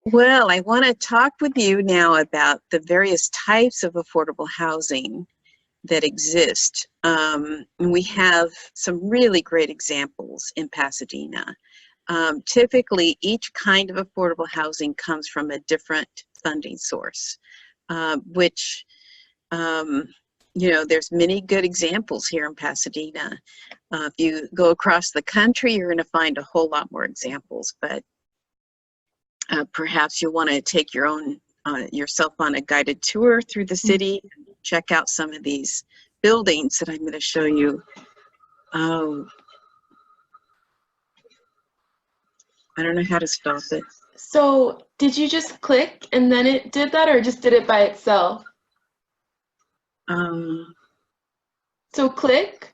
Well, I want to talk with you now about the various types of affordable housing that exist. We have some really great examples in Pasadena. Typically, each kind of affordable housing comes from a different funding source, which, um, there's many good examples here in Pasadena. If you go across the country, you're going to find a whole lot more examples, but perhaps you'll want to take yourself on a guided tour through the city and check out some of these buildings that I'm going to show you. Oh, I don't know how to stop it. So did you just click and then it did that, or just did it by itself? Um, So click.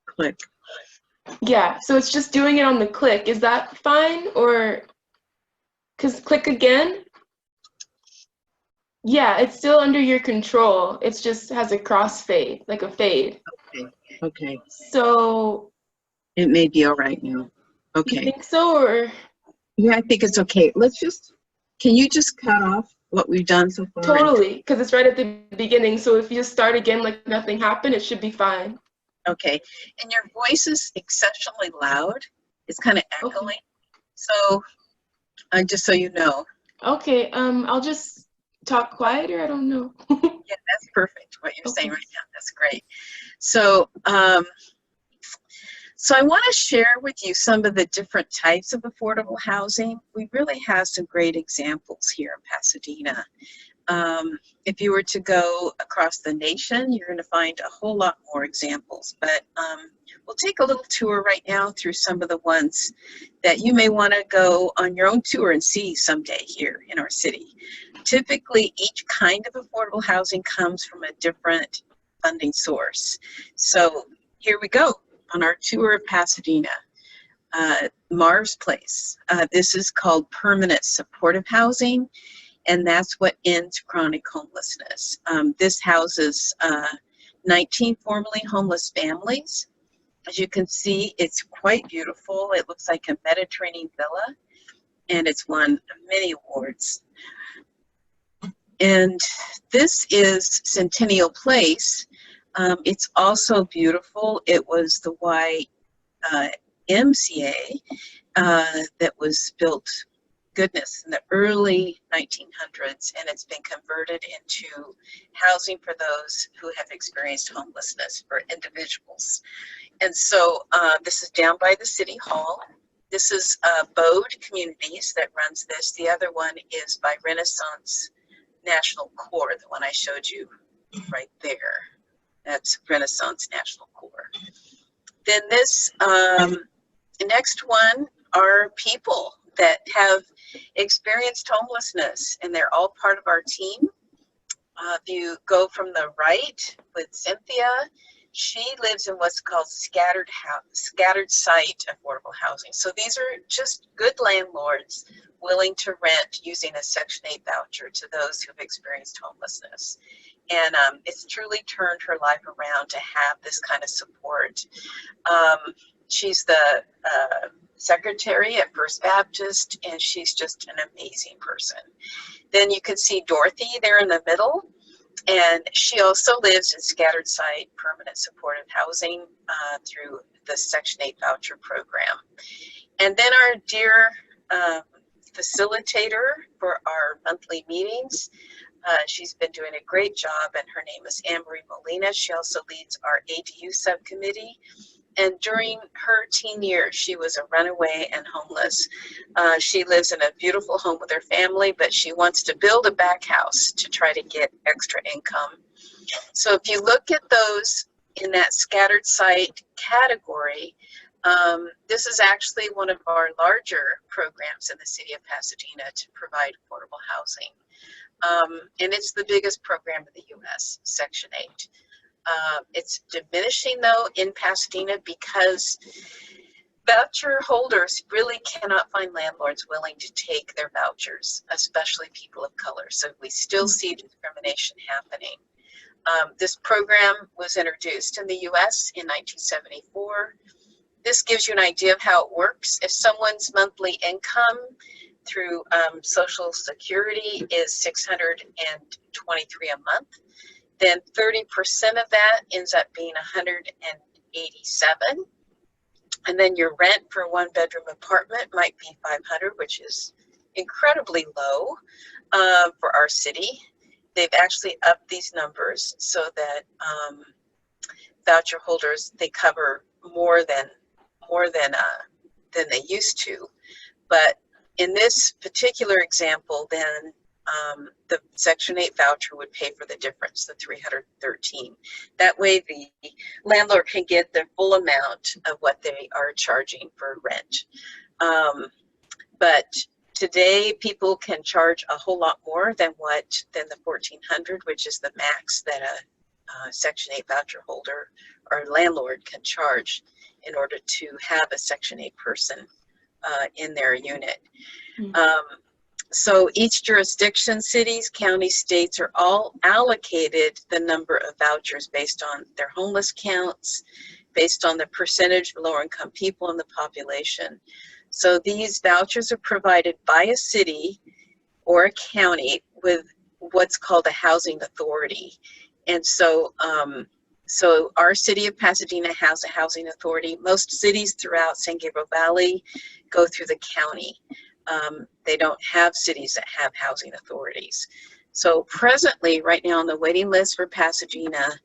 Click. Yeah, so it's just doing it on the click. Is that fine, or because click again? Yeah, it's still under your control. It just has a crossfade, like a fade. Okay. Okay. So It may be all right now. you Okay. think so, or? Yeah, I think it's okay. Can you just cut off what we've done so far? Totally, because it's right at the beginning. So if you just start again like nothing happened, it should be fine. Okay. And your voice is exceptionally loud. It's kind of echoing. Okay. So just so you know. Okay, I'll just talk quieter. I don't know. Yeah, that's perfect. What you're saying right now. That's great. So, so I want to share with you some of the different types of affordable housing. We really have some great examples here in Pasadena. If you were to go across the nation, you're going to find a whole lot more examples. But we'll take a little tour right now through some of the ones that you may want to go on your own tour and see someday here in our city. Typically, each kind of affordable housing comes from a different funding source. So here we go on our tour of Pasadena. Marv's Place. This is called permanent supportive housing, and that's what ends chronic homelessness. This houses 19 formerly homeless families. As you can see, it's quite beautiful. It looks like a Mediterranean villa, and it's won many awards. And this is Centennial Place. It's also beautiful. It was the YMCA that was built, goodness, in the early 1900s, and it's been converted into housing for those who have experienced homelessness for individuals. And so this is down by the City Hall. This is Bode Communities that runs this. The other one is by Renaissance National Corps, the one I showed you right there. That's Renaissance National Corps. Then this next one are people that have experienced homelessness, and they're all part of our team. If you go from the right with Cynthia, she lives in what's called scattered site affordable housing. So these are just good landlords willing to rent using a Section 8 voucher to those who've experienced homelessness. And it's truly turned her life around to have this kind of support. She's the secretary at First Baptist, and she's just an amazing person. Then you can see Dorothy there in the middle, and she also lives in scattered site permanent supportive housing through the Section 8 voucher program. And then our dear facilitator for our monthly meetings, she's been doing a great job, and her name is Anne-Marie Molina. She also leads our ADU subcommittee. And during her teen years, she was a runaway and homeless. She lives in a beautiful home with her family, but she wants to build a back house to try to get extra income. So if you look at those in that scattered site category, this is actually one of our larger programs in the city of Pasadena to provide affordable housing. And it's the biggest program in the U.S., Section 8. It's diminishing, though, in Pasadena because voucher holders really cannot find landlords willing to take their vouchers, especially people of color. So we still see discrimination happening. This program was introduced in the U.S. in 1974. this gives you an idea of how it works. If someone's monthly income through Social Security is $623 a month, then 30% of that ends up being $187. And then your rent for a one-bedroom apartment might be $500, which is incredibly low for our city. They've actually upped these numbers so that voucher holders, they cover more than they used to. But in this particular example, then the Section 8 voucher would pay for the difference, the $313. That way the landlord can get the full amount of what they are charging for rent. But today people can charge a whole lot more than the $1,400, which is the max that a Section 8 voucher holder or landlord can charge in order to have a Section 8 person in their unit. So each jurisdiction, cities, counties, states are all allocated the number of vouchers based on their homeless counts, based on the percentage of lower income people in the population. So these vouchers are provided by a city or a county with what's called a housing authority. And so so our city of Pasadena has a housing authority. Most cities throughout San Gabriel Valley go through the county. They don't have cities that have housing authorities. So presently, right now on the waiting list for Pasadena,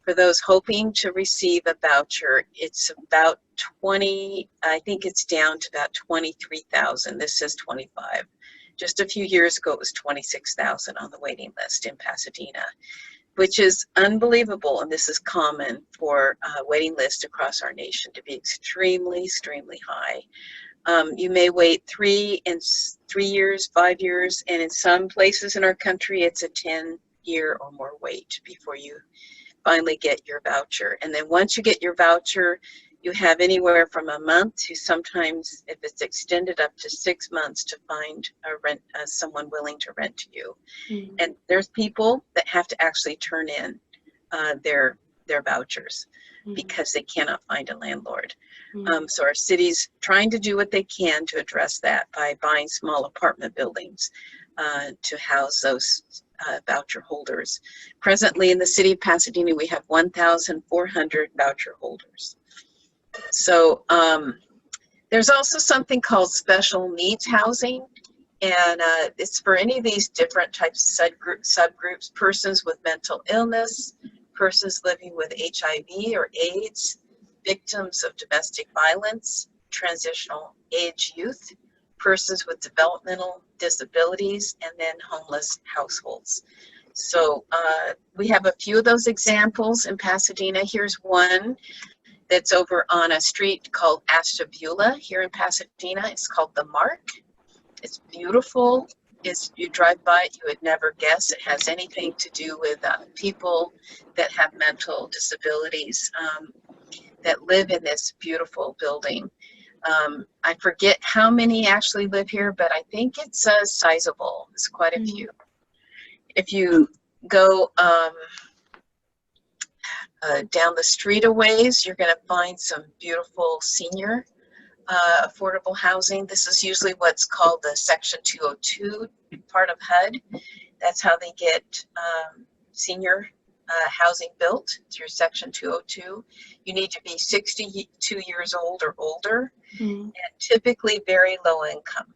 for those hoping to receive a voucher, it's about 20, I think it's down to about 23,000. This says 25. Just a few years ago, it was 26,000 on the waiting list in Pasadena, which is unbelievable. And this is common for waiting lists across our nation to be extremely, extremely high. You may wait 3 years, 5 years, and in some places in our country, it's a 10-year or more wait before you finally get your voucher. And then once you get your voucher, you have anywhere from a month to sometimes, if it's extended, up to 6 months to find someone willing to rent to you. And there's people that have to actually turn in their vouchers because they cannot find a landlord. So our city's trying to do what they can to address that by buying small apartment buildings to house those voucher holders. Presently in the city of Pasadena, we have 1,400 voucher holders. So there's also something called special needs housing, and it's for any of these different types of subgroups, persons with mental illness, persons living with HIV or AIDS, victims of domestic violence, transitional age youth, persons with developmental disabilities, and then homeless households. So we have a few of those examples in Pasadena. Here's one that's over on a street called Ashtabula here in Pasadena. It's called The Mark. It's beautiful. You drive by it, you would never guess it has anything to do with people that have mental disabilities that live in this beautiful building. I forget how many actually live here, but I think it's sizable. It's quite a few. If you go down the street a ways, you're going to find some beautiful senior affordable housing. This is usually what's called the Section 202 part of HUD. That's how they get senior housing built through Section 202. You need to be 62 years old or older, and typically very low income.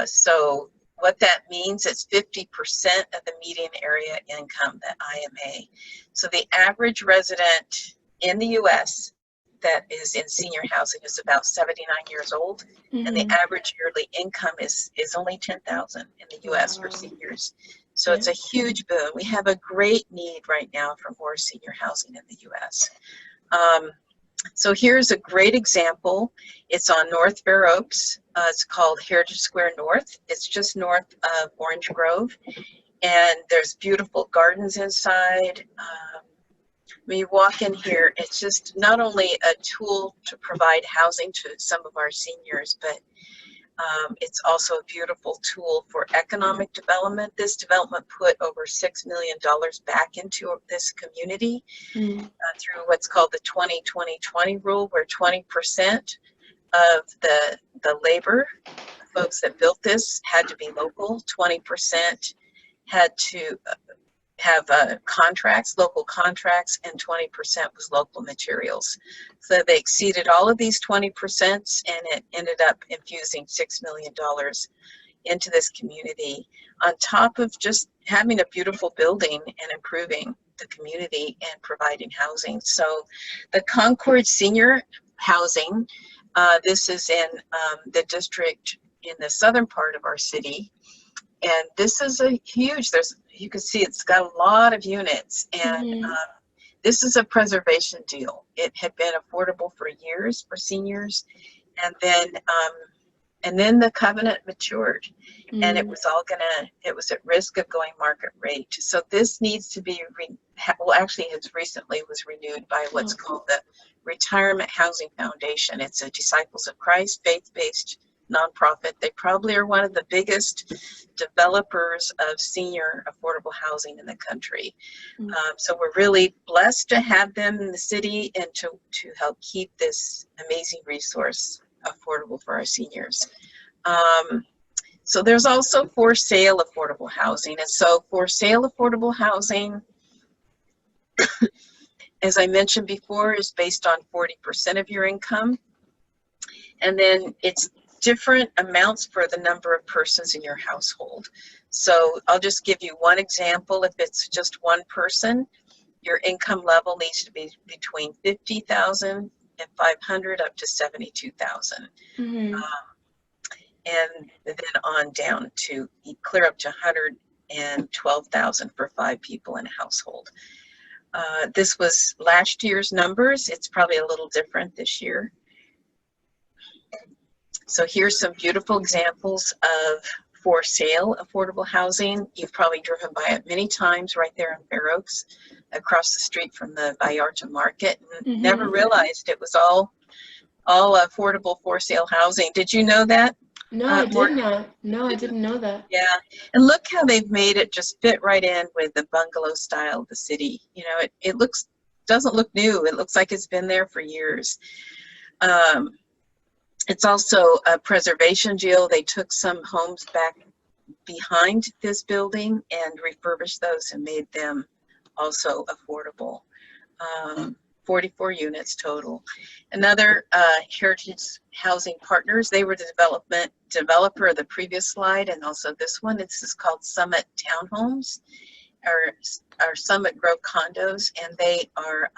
So what that means is 50% of the median area income, that IMA. So the average resident in the U.S. that is in senior housing is about 79 years old, and the average yearly income is only $10,000 in the U.S. for seniors. So it's a huge boom. We have a great need right now for more senior housing in the U.S. So here's a great example. It's on North Fair Oaks. It's called Heritage Square North. It's just north of Orange Grove, and there's beautiful gardens inside. When you walk in here, it's just not only a tool to provide housing to some of our seniors, but It's also a beautiful tool for economic development. This development put over $6 million back into this community through what's called the 20-20-20 rule, where 20% of the labor, the folks that built this, had to be local. 20% had to have contracts, local contracts, and 20% was local materials. So they exceeded all of these 20%, and it ended up infusing $6 million into this community, on top of just having a beautiful building and improving the community and providing housing. So the Concord Senior Housing, this is in the district in the southern part of our city. And this is a huge, you can see it's got a lot of units, and this is a preservation deal. It had been affordable for years for seniors, and then the covenant matured, and it was at risk of going market rate. So this needs to be, actually has recently was renewed by what's called the Retirement Housing Foundation. It's a Disciples of Christ, faith-based nonprofit. They probably are one of the biggest developers of senior affordable housing in the country. So we're really blessed to have them in the city and to help keep this amazing resource affordable for our seniors. So there's also for sale affordable housing. And so for sale affordable housing, as I mentioned before, is based on 40% of your income. And then it's different amounts for the number of persons in your household. So I'll just give you one example. If it's just one person, your income level needs to be between $50,500 up to $72,000. And then on down to clear up to $112,000 for 5 people in a household. This was last year's numbers. It's probably a little different this year. So here's some beautiful examples of for sale affordable housing. You've probably driven by it many times right there in Fair Oaks, across the street from the Vallarta Market, and never realized it was all affordable for sale housing. Did you know that? No, I did not. No, I didn't know that. Yeah, and look how they've made it just fit right in with the bungalow style of the city. You know, it doesn't look new. It looks like it's been there for years. It's also a preservation deal. They took some homes back behind this building and refurbished those and made them also affordable. 44 units total. Another Heritage Housing Partners, they were the developer of the previous slide and also this one. This is called Summit Townhomes, or Summit Grove Condos, and they are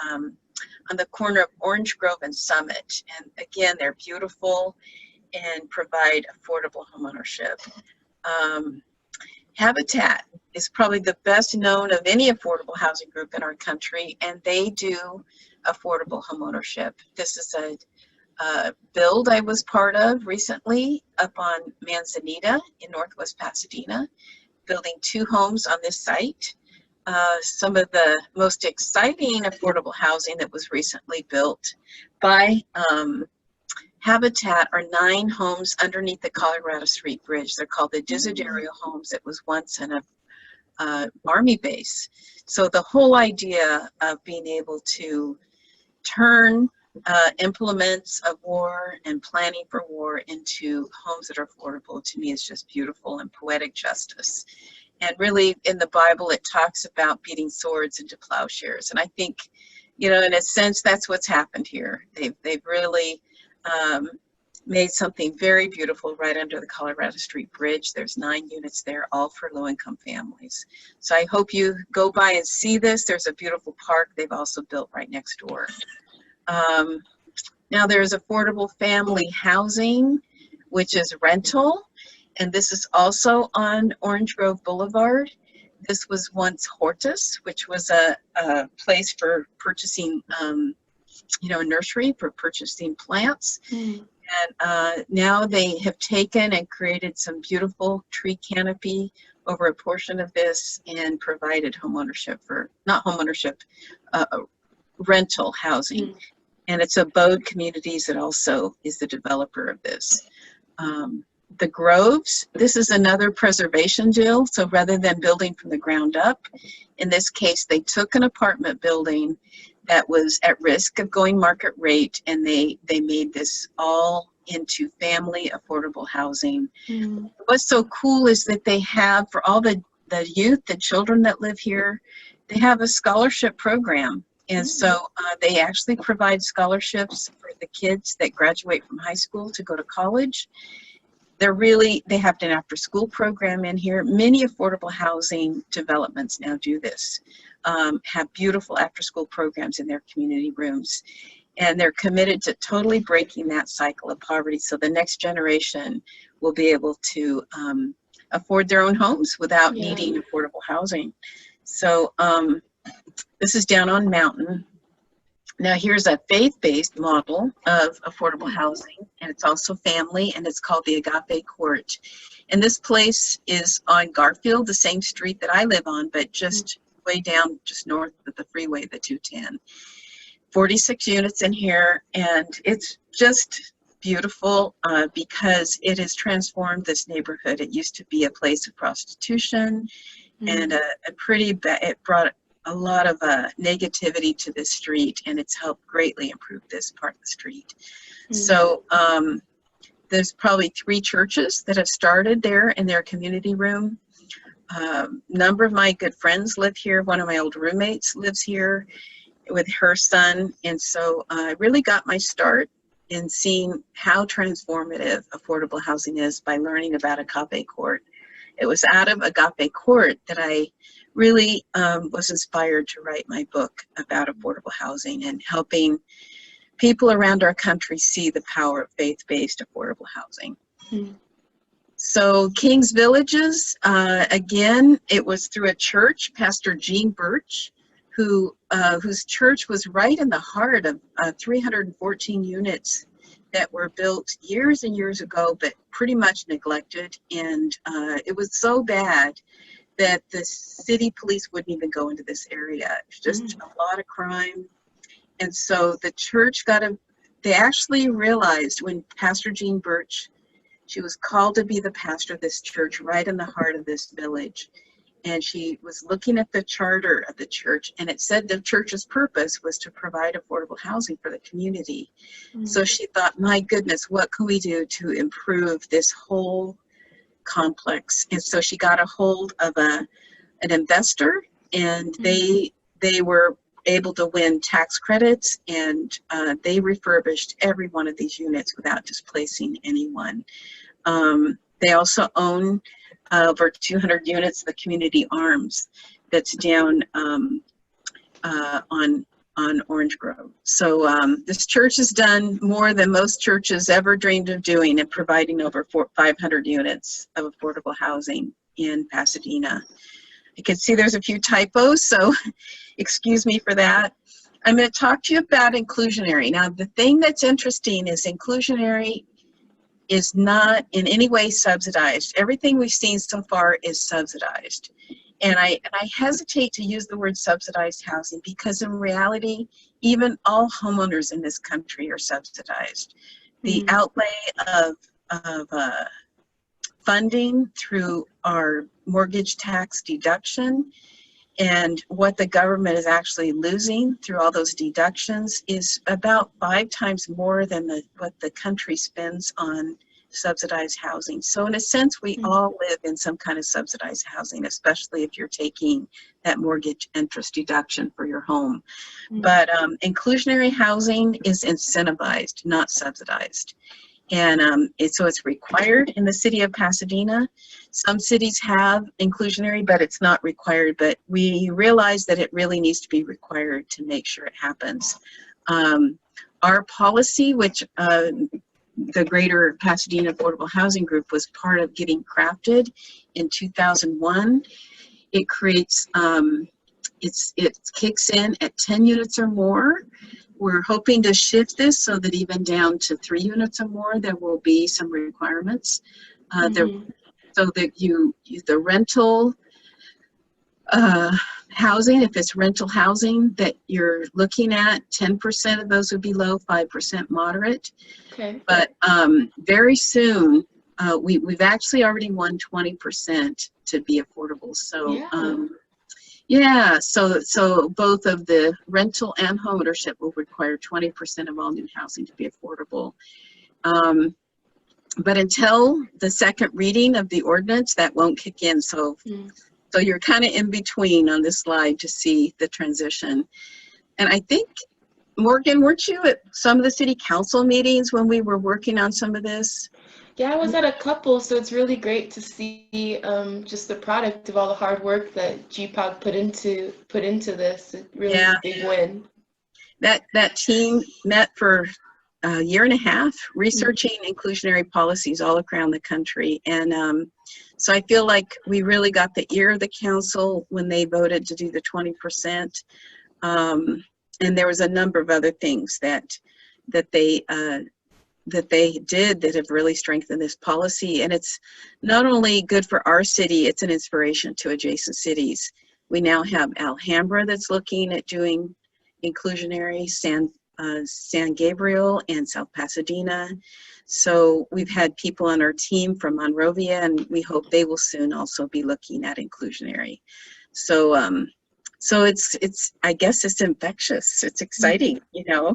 on the corner of Orange Grove and Summit. And again, they're beautiful and provide affordable homeownership. Habitat is probably the best known of any affordable housing group in our country, and they do affordable homeownership. This is a build I was part of recently up on Manzanita in Northwest Pasadena, building 2 homes on this site. Some of the most exciting affordable housing that was recently built by Habitat are 9 homes underneath the Colorado Street Bridge. They're called the Desiderio homes. It was once an Army base. So the whole idea of being able to turn implements of war and planning for war into homes that are affordable, to me, is just beautiful and poetic justice. And really, in the Bible, it talks about beating swords into plowshares. And I think, you know, in a sense, that's what's happened here. They've really made something very beautiful right under the Colorado Street Bridge. There's 9 units there, all for low-income families. So I hope you go by and see this. There's a beautiful park they've also built right next door. Now there's affordable family housing, which is rental. And this is also on Orange Grove Boulevard. This was once Hortus, which was a place for purchasing, you know, a nursery for purchasing plants. And now they have taken and created some beautiful tree canopy over a portion of this and provided homeownership for, not homeownership, rental housing. And it's Abode Communities that also is the developer of this. the Groves, this is another preservation deal. So rather than building from the ground up, in this case, they took an apartment building that was at risk of going market rate, and they made this all into family affordable housing. Mm. What's so cool is that they have, for all the youth, the children that live here, they have a scholarship program. And so they actually provide scholarships for the kids that graduate from high school to go to college. They have an after school program in here. Many affordable housing developments now do this, have beautiful after school programs in their community rooms. And they're committed to totally breaking that cycle of poverty so the next generation will be able to afford their own homes without needing affordable housing. So this is down on Mountain. Now here's a faith-based model of affordable housing, and it's also family, and it's called the Agape Court. And this place is on Garfield, the same street that I live on, but just way down, just north of the freeway, the 210. 46 units in here, and it's just beautiful because it has transformed this neighborhood. It used to be a place of prostitution, and it brought a lot of negativity to this street, and it's helped greatly improve this part of the street. So there's probably 3 churches that have started there in their community room. Number of my good friends live here. One of my old roommates lives here with her son, and so I really got my start in seeing how transformative affordable housing is by learning about Agape Court. It was out of Agape Court that I really was inspired to write my book about affordable housing and helping people around our country see the power of faith-based affordable housing. So King's Villages, again, it was through a church, Pastor Gene Birch, whose church was right in the heart of 314 units that were built years and years ago, but pretty much neglected. And it was so bad that the city police wouldn't even go into this area. It's just a lot of crime. And so the church they actually realized when Pastor Gene Birch, she was called to be the pastor of this church right in the heart of this village. And she was looking at the charter of the church, and it said the church's purpose was to provide affordable housing for the community. So she thought, my goodness, what can we do to improve this whole complex? And so she got a hold of an investor, and they were able to win tax credits, and they refurbished every one of these units without displacing anyone. They also own over 200 units of the Community Arms that's down on Orange Grove. So this church has done more than most churches ever dreamed of doing in providing over 500 units of affordable housing in Pasadena. You can see there's a few typos, so excuse me for that. I'm going to talk to you about inclusionary. Now, the thing that's interesting is inclusionary is not in any way subsidized. Everything we've seen so far is subsidized. And I hesitate to use the word subsidized housing because in reality, even all homeowners in this country are subsidized. The outlay of funding through our mortgage tax deduction and what the government is actually losing through all those deductions is about 5 times more than what the country spends on subsidized housing. So in a sense, we all live in some kind of subsidized housing, especially if you're taking that mortgage interest deduction for your home. But inclusionary housing is incentivized, not subsidized. And so it's required in the city of Pasadena. Some cities have inclusionary, but it's not required. But we realize that it really needs to be required to make sure it happens. Our policy, which the Greater Pasadena Affordable Housing Group was part of getting crafted in 2001, it creates, it kicks in at 10 units or more. We're hoping to shift this so that even down to 3 units or more, there will be some requirements. So that the rental housing, if it's rental housing that you're looking at, 10% of those would be low, 5% moderate. Okay. But very soon, we've actually already won 20% to be affordable. So Yeah. yeah, so both of the rental and homeownership will require 20% of all new housing to be affordable. But until the second reading of the ordinance, that won't kick in. So you're kind of in between on this slide to see the transition. And I think, Morgan, weren't you at some of the city council meetings when we were working on some of this? Yeah, I was at a couple, so it's really great to see just the product of all the hard work that GPAHG put into this. It really is a big win. That team met for a year and a half researching inclusionary policies all around the country. And so I feel like we really got the ear of the council when they voted to do the 20%. And there was a number of other things that they did that have really strengthened this policy. And it's not only good for our city, it's an inspiration to adjacent cities. We now have Alhambra that's looking at doing inclusionary, San Gabriel and South Pasadena. So we've had people on our team from Monrovia, and we hope they will soon also be looking at inclusionary. So so it's I guess it's infectious. It's exciting, you know.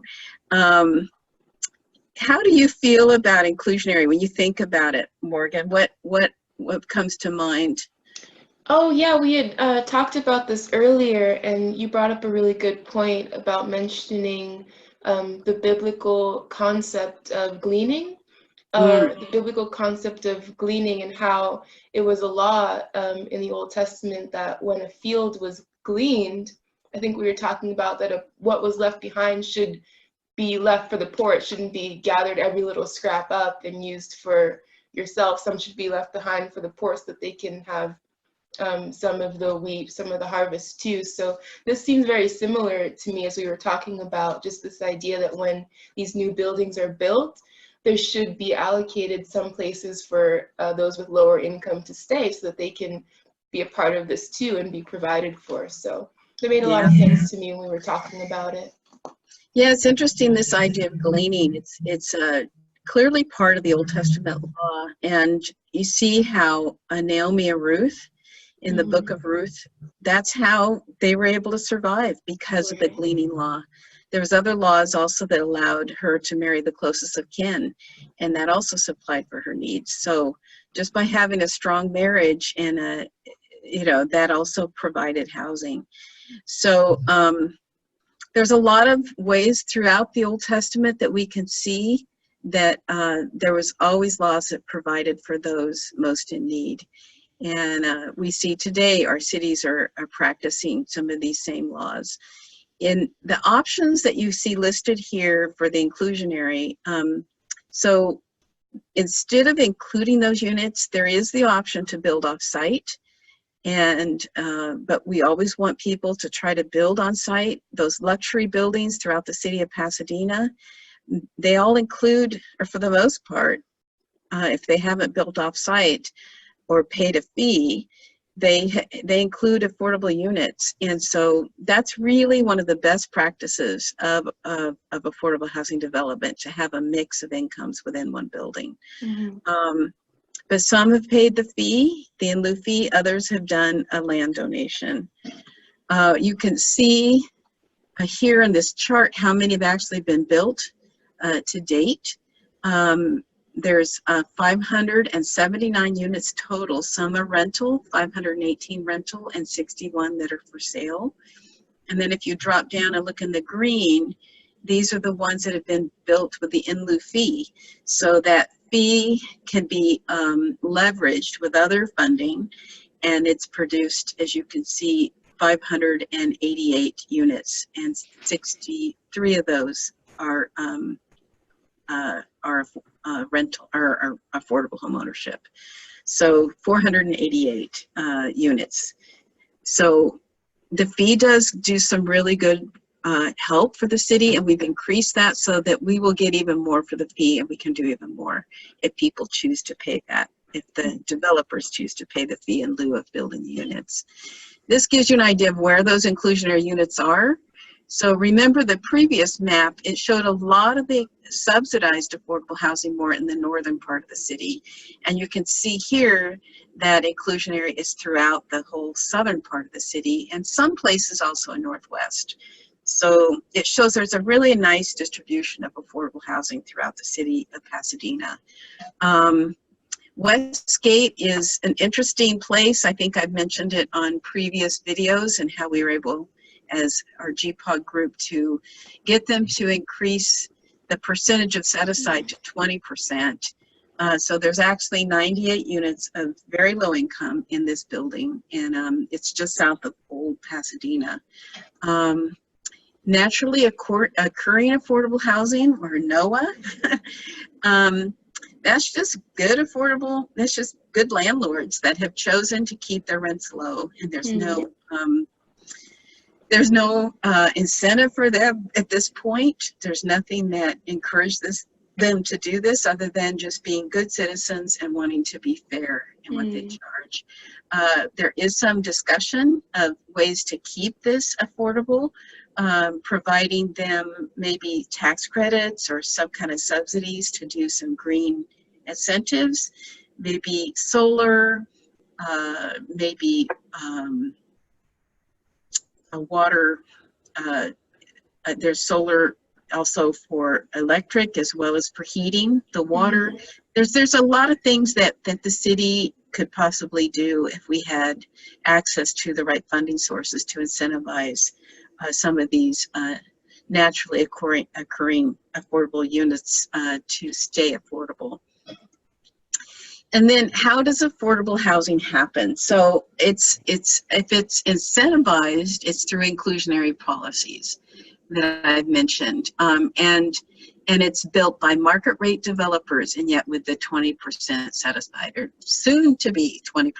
How do you feel about inclusionary when you think about it, Morgan? What comes to mind? Oh yeah, we had talked about this earlier, and you brought up a really good point about mentioning the biblical concept of gleaning, or the biblical concept of gleaning, and how it was a law in the Old Testament that when a field was gleaned, I think we were talking about that what was left behind should be left for the poor. It shouldn't be gathered every little scrap up and used for yourself. Some should be left behind for the poor so that they can have some of the wheat, some of the harvest too. So this seems very similar to me as we were talking about just this idea that when these new buildings are built, there should be allocated some places for those with lower income to stay so that they can be a part of this too and be provided for. So it made a lot of sense to me when we were talking about it. Yeah, it's interesting, this idea of gleaning. It's clearly part of the Old Testament law. And you see how Naomi and Ruth, in the book of Ruth, that's how they were able to survive, because of the gleaning law. There was other laws also that allowed her to marry the closest of kin, and that also supplied for her needs. So just by having a strong marriage and that also provided housing. So there's a lot of ways throughout the Old Testament that we can see that there was always laws that provided for those most in need. And we see today our cities are practicing some of these same laws. In the options that you see listed here for the inclusionary, so instead of including those units, there is the option to build off-site. And but we always want people to try to build on site. Those luxury buildings throughout the city of Pasadena, they all include, or for the most part, if they haven't built off site or paid a fee, they include affordable units. And so that's really one of the best practices of affordable housing development, to have a mix of incomes within one building. But some have paid the fee, the in lieu fee. Others have done a land donation. You can see here in this chart how many have actually been built to date. There's 579 units total. Some are rental, 518 rental, and 61 that are for sale. And then if you drop down and look in the green, these are the ones that have been built with the in lieu fee. So that fee can be leveraged with other funding, and it's produced, as you can see, 588 units, and 63 of those are rental or affordable homeownership. So 488 units. So the fee does do some really good help for the city, and we've increased that so that we will get even more for the fee, and we can do even more if people choose to pay that, if the developers choose to pay the fee in lieu of building the units. This gives you an idea of where those inclusionary units are. So remember the previous map, it showed a lot of the subsidized affordable housing more in the northern part of the city. And you can see here that inclusionary is throughout the whole southern part of the city and some places also in Northwest. So it shows there's a really nice distribution of affordable housing throughout the city of Pasadena. Westgate is an interesting place. I think I've mentioned it on previous videos and how we were able, as our GPAHG group, to get them to increase the percentage of set aside to 20%. So there's actually 98 units of very low income in this building, and it's just south of Old Pasadena. Naturally occurring affordable housing, or NOAA, that's just good affordable, that's just good landlords that have chosen to keep their rents low, and there's no incentive for them at this point. There's nothing that encourages them to do this other than just being good citizens and wanting to be fair in what they charge. There is some discussion of ways to keep this affordable, providing them maybe tax credits or some kind of subsidies to do some green incentives, maybe solar, maybe a water, there's solar also for electric as well as for heating the water. There's a lot of things that the city could possibly do if we had access to the right funding sources to incentivize some of these naturally occurring affordable units to stay affordable. And then how does affordable housing happen? So if it's incentivized, it's through inclusionary policies that I've mentioned. And it's built by market rate developers, and yet with the 20% set aside, or soon to be 20%.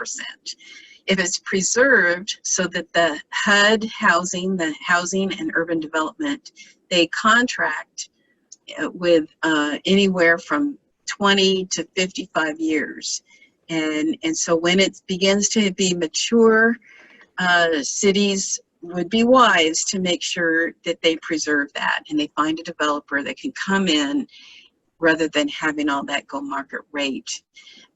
If it's preserved so that the HUD housing, the Housing and Urban Development, they contract with anywhere from 20 to 55 years. And so when it begins to be mature, cities would be wise to make sure that they preserve that and they find a developer that can come in rather than having all that go market rate.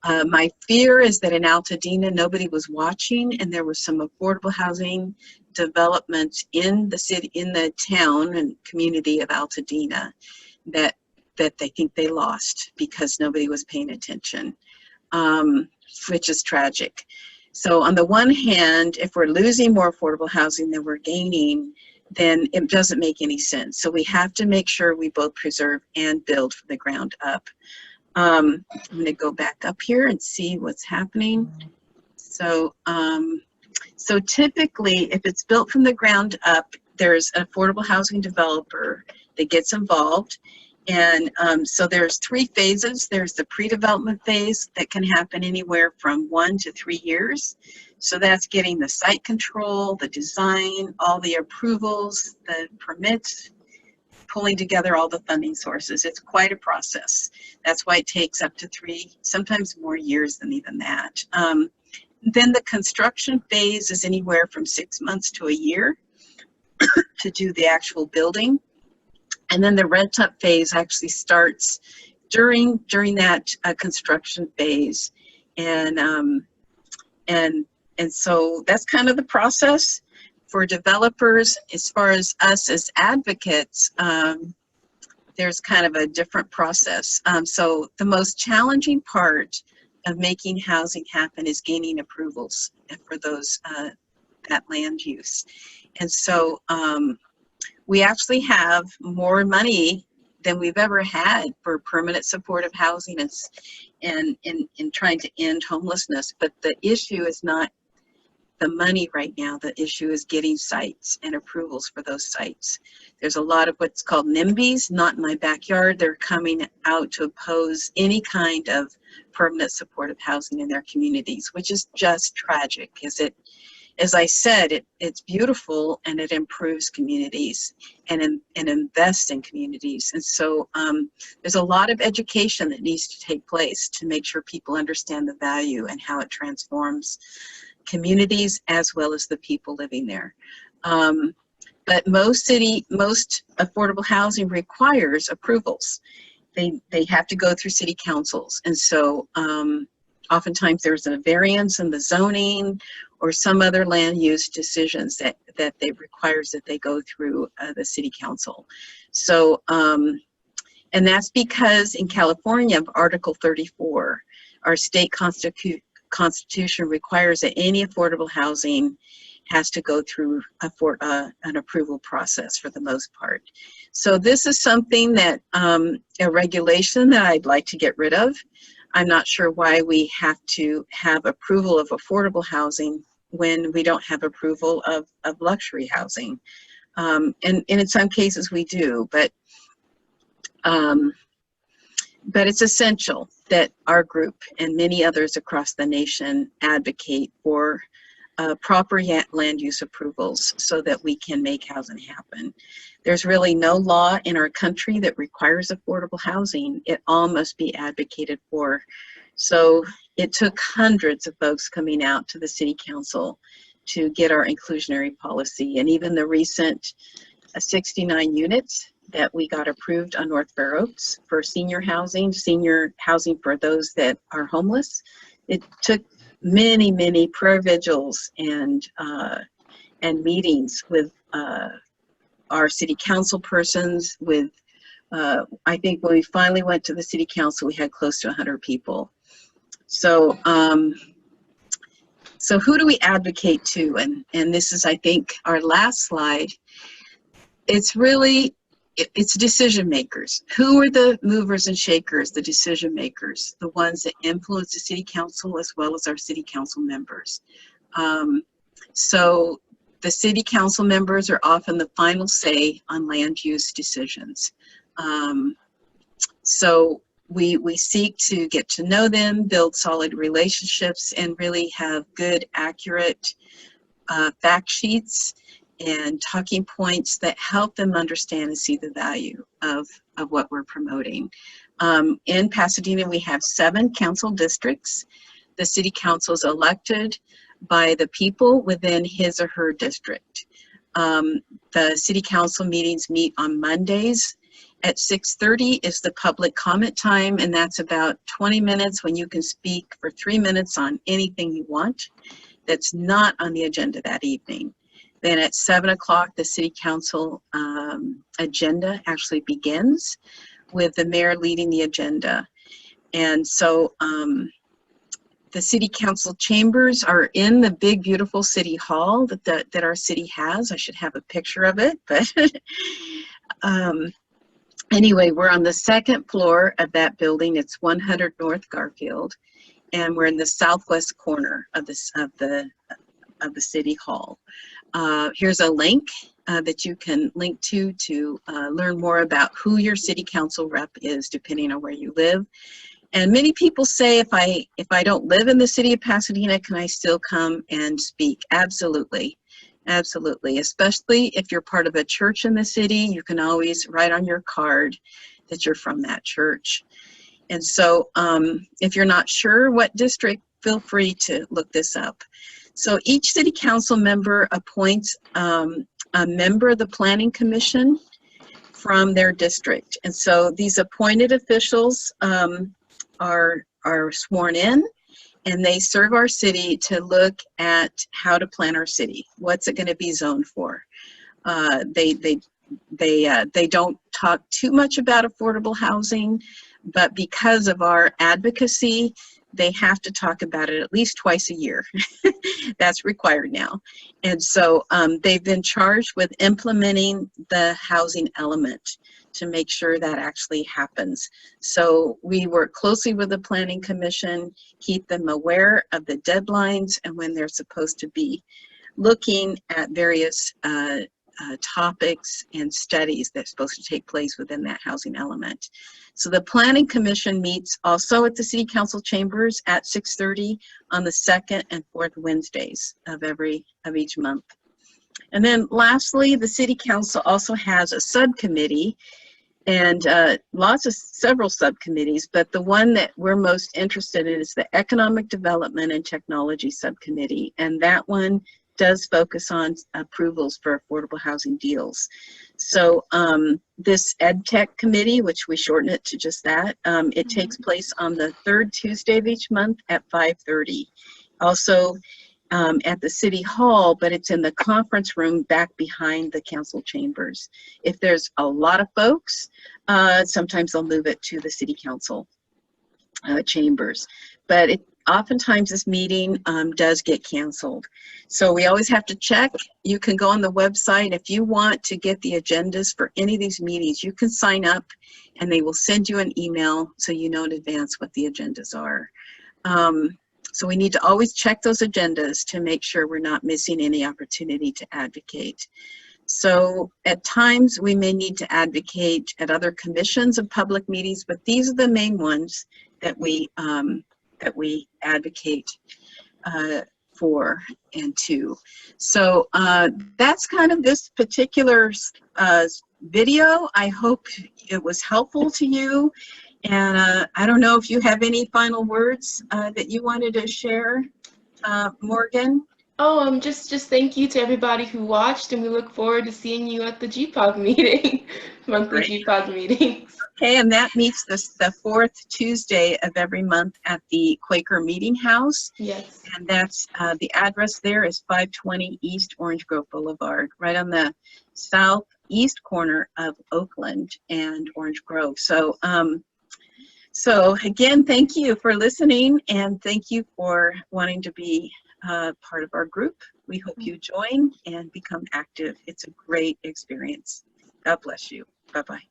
My fear is that in Altadena, nobody was watching, and there was some affordable housing development in the city, in the town and community of Altadena that they think they lost because nobody was paying attention, which is tragic. So on the one hand, if we're losing more affordable housing than we're gaining, then it doesn't make any sense. So we have to make sure we both preserve and build from the ground up. I'm going to go back up here and see what's happening. So, so typically, if it's built from the ground up, there's an affordable housing developer that gets involved. And so there's 3 phases. There's the pre-development phase that can happen anywhere from 1 to 3 years. So that's getting the site control, the design, all the approvals, the permits, pulling together all the funding sources. It's quite a process. That's why it takes up to 3, sometimes more years than even that. Then the construction phase is anywhere from 6 months to a year to do the actual building. And then the rent-up phase actually starts during that construction phase, and so that's kind of the process for developers. As far as us as advocates, there's kind of a different process. So the most challenging part of making housing happen is gaining approvals for those that land use, and so. We actually have more money than we've ever had for permanent supportive housing and in trying to end homelessness. But the issue is not the money right now. The issue is getting sites and approvals for those sites. There's a lot of what's called NIMBYs, not in my backyard. They're coming out to oppose any kind of permanent supportive housing in their communities, which is just tragic, because it, as I said, it's beautiful and it improves communities and invests in communities. And so there's a lot of education that needs to take place to make sure people understand the value and how it transforms communities as well as the people living there. but most affordable housing requires approvals. They have to go through city councils. And so oftentimes there's a variance in the zoning or some other land use decisions that they requires that they go through the city council. So, and that's because in California, Article 34, our state constitution requires that any affordable housing has to go through an approval process for the most part. So this is something that, a regulation that I'd like to get rid of. I'm not sure why we have to have approval of affordable housing when we don't have approval of luxury housing. And in some cases we do, but it's essential that our group and many others across the nation advocate for proper land use approvals so that we can make housing happen. There's really no law in our country that requires affordable housing. It all must be advocated for. So it took hundreds of folks coming out to the city council to get our inclusionary policy, and even the recent 69 units that we got approved on North Fair Oaks for senior housing for those that are homeless. It took many, many prayer vigils and meetings with our city council persons. With I think when we finally went to the city council, we had close to 100 people. So so who do we advocate to? And this is, I think, our last slide. It's really, it's decision makers. Who are the movers and shakers, the decision makers, the ones that influence the city council as well as our city council members? So the city council members are often the final say on land use decisions. So we seek to get to know them, build solid relationships, and really have good, accurate fact sheets and talking points that help them understand and see the value of what we're promoting. In Pasadena, we have 7 council districts. The city council is elected by the people within his or her district. The city council meetings meet on Mondays. At 6:30 is the public comment time, and that's about 20 minutes when you can speak for 3 minutes on anything you want that's not on the agenda that evening. Then at 7 o'clock, the city council agenda actually begins with the mayor leading the agenda. And so the city council chambers are in the big, beautiful city hall that our city has. I should have a picture of it, but anyway, we're on the 2nd floor of that building. It's 100 North Garfield, and we're in the southwest corner of the city hall. Here's a link that you can link to learn more about who your city council rep is, depending on where you live. And many people say, if I don't live in the city of Pasadena, can I still come and speak? Absolutely. Absolutely. Especially if you're part of a church in the city, you can always write on your card that you're from that church. And so if you're not sure what district, feel free to look this up. So each city council member appoints a member of the planning commission from their district. And so these appointed officials are sworn in, and they serve our city to look at how to plan our city. What's it going to be zoned for? They don't talk too much about affordable housing, but because of our advocacy, they have to talk about it at least twice a year. That's required now. And so they've been charged with implementing the housing element to make sure that actually happens. So we work closely with the Planning Commission, keep them aware of the deadlines and when they're supposed to be looking at various topics and studies that's supposed to take place within that housing element. So the Planning Commission meets also at the City Council chambers at 6:30 on the 2nd and 4th Wednesdays of each month. And then lastly, the City Council also has a subcommittee and several subcommittees, but the one that we're most interested in is the Economic Development and Technology Subcommittee. And that one does focus on approvals for affordable housing deals. So this EdTech committee, which we shorten it to just that, it takes place on the third Tuesday of each month at 5:30. Also at the City Hall, but it's in the conference room back behind the council chambers. If there's a lot of folks, sometimes they'll move it to the City Council chambers. But oftentimes this meeting does get canceled. So we always have to check. You can go on the website. If you want to get the agendas for any of these meetings, you can sign up and they will send you an email so you know in advance what the agendas are. So we need to always check those agendas to make sure we're not missing any opportunity to advocate. So at times we may need to advocate at other commissions of public meetings, but these are the main ones that we advocate for and to. So that's kind of this particular video. I hope it was helpful to you. And I don't know if you have any final words that you wanted to share, Morgan? Oh, just thank you to everybody who watched, and we look forward to seeing you at the GPAHG meeting, monthly GPAHG meetings. Okay, and that meets the fourth Tuesday of every month at the Quaker Meeting House. Yes. And that's the address there is 520 East Orange Grove Boulevard, right on the southeast corner of Oakland and Orange Grove. So, so again, thank you for listening, and thank you for wanting to be part of our group. We hope you join and become active. It's a great experience. God bless you. Bye-bye.